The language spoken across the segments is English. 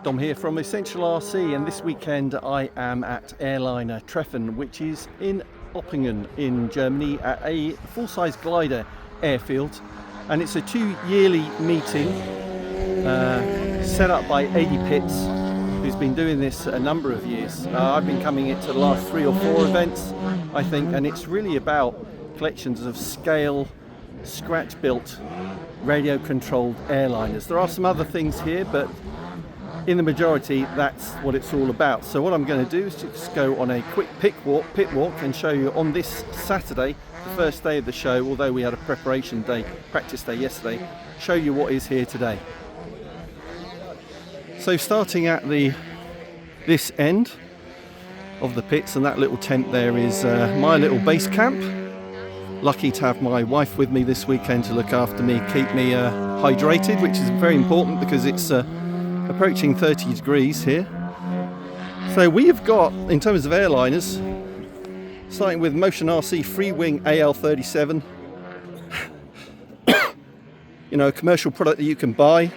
Dom here from Essential RC, and this weekend I am at Airliner Treffen, which is in Oppingen in Germany at a full-size glider airfield, and it's a 2-yearly meeting set up by 80 Pits, who's been doing this a number of years. I've been coming to the last 3 or 4 events, I think, and it's really about collections of scale, scratch-built, radio-controlled airliners. There are some other things here, but in the majority, that's what it's all about. So what I'm going to do is just go on a quick pit walk and show you on this Saturday, the first day of the show, although we had a preparation day, practice day yesterday, show you what is here today. So starting at this end of the pits, and that little tent there is my little base camp. Lucky to have my wife with me this weekend to look after me, keep me hydrated, which is very important because it's approaching 30 degrees here. So we've got, in terms of airliners, starting with Motion RC Free Wing AL37, you know, a commercial product that you can buy.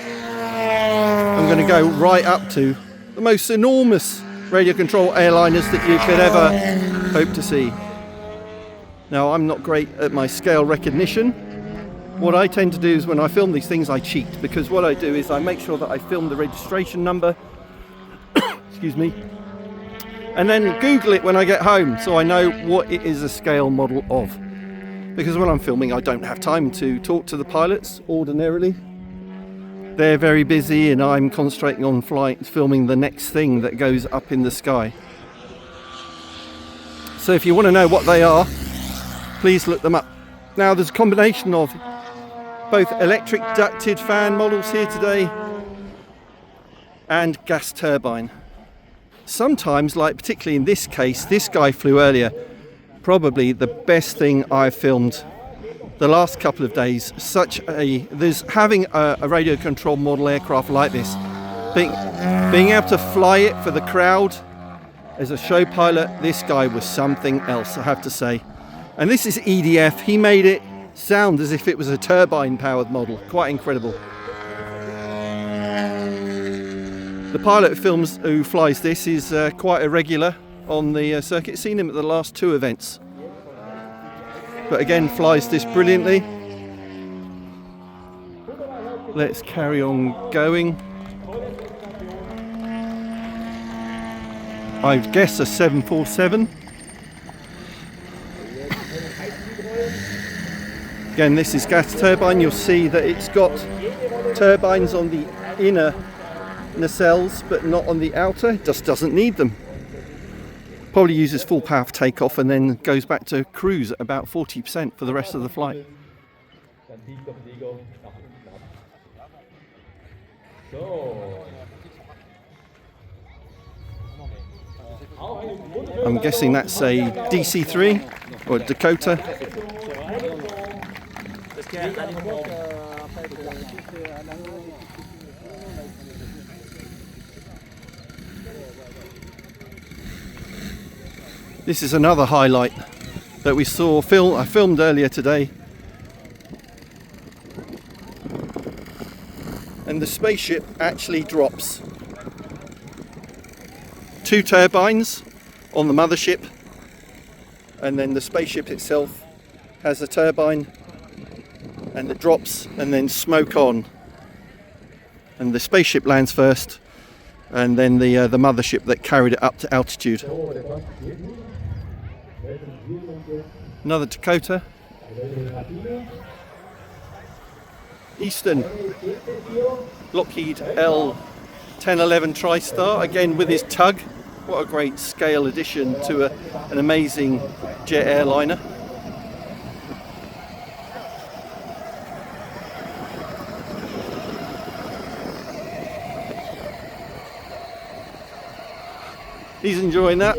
I'm going to go right up to the most enormous radio control airliners that you could ever hope to see. Now, I'm not great at my scale recognition. What I tend to do is when I film these things, I cheat, because what I do is I make sure that I film the registration number, excuse me, and then Google it when I get home so I know what it is a scale model of. Because when I'm filming, I don't have time to talk to the pilots ordinarily. They're very busy and I'm concentrating on filming the next thing that goes up in the sky. So if you want to know what they are, please look them up. Now, there's a combination of both electric ducted fan models here today and gas turbine. Sometimes, like particularly in this case, this guy flew earlier, probably the best thing I've filmed the last couple of days. There's having a radio controlled model aircraft like this, being able to fly it for the crowd as a show pilot, this guy was something else, I have to say. And this is EDF. He made it sound as if it was a turbine-powered model. Quite incredible. The pilot who flies this is quite a regular on the circuit. Seen him at the last 2 events. But again, flies this brilliantly. Let's carry on going. I guess a 747. Again, this is gas turbine. You'll see that it's got turbines on the inner nacelles, but not on the outer. It just doesn't need them. Probably uses full power for takeoff and then goes back to cruise at about 40% for the rest of the flight. I'm guessing that's a DC-3 or a Dakota. This is another highlight that we saw. I filmed earlier today, and the spaceship actually drops. 2 turbines on the mothership, and then the spaceship itself has a turbine, and it drops and then smoke on, and the spaceship lands first, and then the mothership that carried it up to altitude. Another Dakota. Eastern Lockheed L1011 TriStar, again with his tug. What a great scale addition to an amazing jet airliner. He's enjoying that.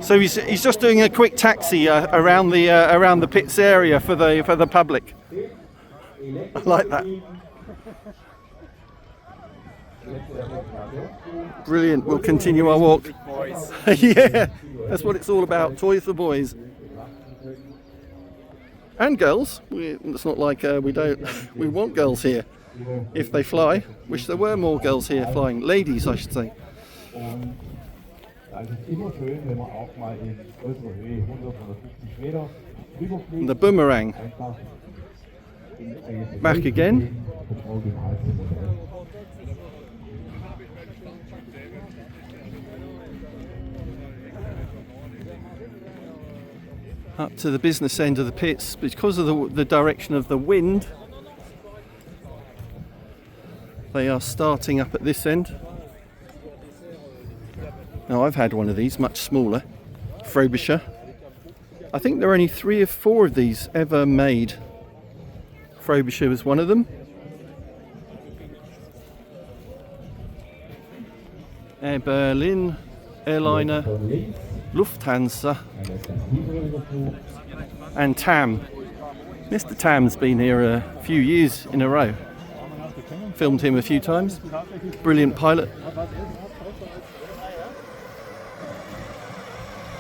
So he's just doing a quick taxi around the pits area for the public. I like that. Brilliant. We'll continue our walk. Yeah, that's what it's all about. Toys for boys. And girls. It's not like we want girls here. If they fly, wish there were more girls here flying. Ladies, I should say. And the boomerang. Back again. Up to the business end of the pits because of the direction of the wind. They are starting up at this end. Now I've had one of these, much smaller, Frobisher. I think there are only 3 or 4 of these ever made. Frobisher was one of them. Air Berlin, Airliner, Lufthansa, and Tam. Mr. Tam's been here a few years in a row. Filmed him a few times. Brilliant pilot.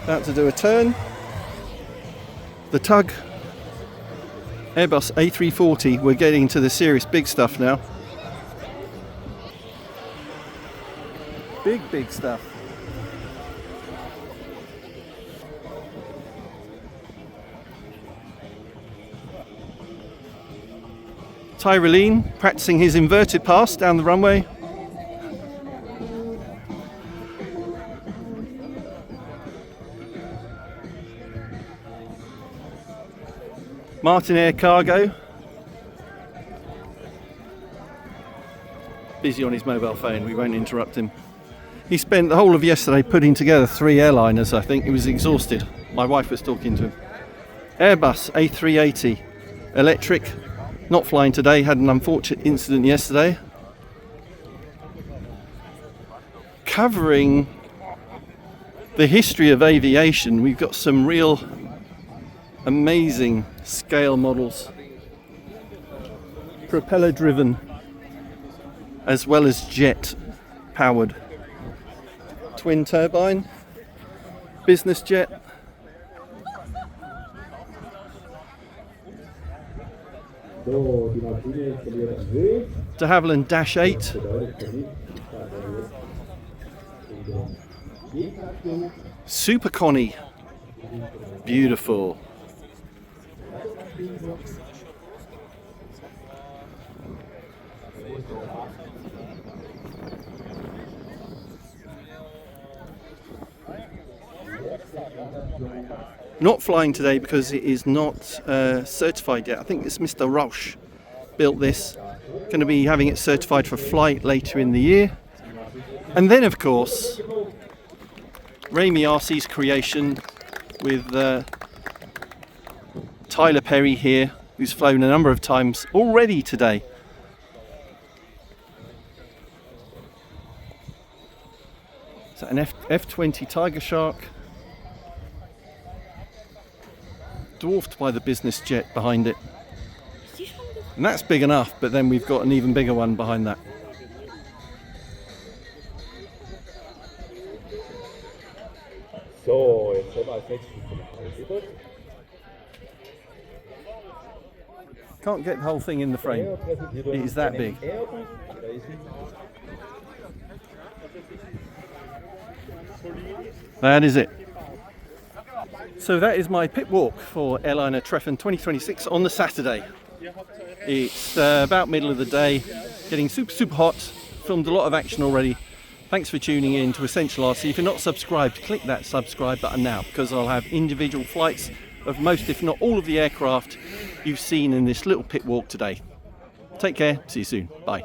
About to do a turn. The tug. Airbus A340. We're getting into the serious big stuff now. Big stuff. Tyroline practicing his inverted pass down the runway. Martin Air Cargo. Busy on his mobile phone, we won't interrupt him. He spent the whole of yesterday putting together 3 airliners, I think. He was exhausted. My wife was talking to him. Airbus A380, electric. Not flying today, had an unfortunate incident yesterday. Covering the history of aviation, we've got some real amazing scale models. Propeller driven, as well as jet powered. Twin turbine, business jet. De Havilland Dash 8. Super Connie. Beautiful. Not flying today because it is not certified yet. I think it's Mr. Rausch built this. Going to be having it certified for flight later in the year. And then, of course, Rami RC's creation with Tyler Perry here, who's flown a number of times already today. So an F-20 Tiger Shark, dwarfed by the business jet behind it. And that's big enough, but then we've got an even bigger one behind that. So, jetzt haben wir als nächstes Can't get the whole thing in the frame. It is that big. That is it. So that is my pit walk for Airliner Treffen 2026 on the Saturday. It's about middle of the day, getting super hot. Filmed a lot of action already. Thanks for tuning in to Essential RC. If you're not subscribed, click that subscribe button now, because I'll have individual flights of most, if not all, of the aircraft you've seen in this little pit walk today. Take care, see you soon, bye.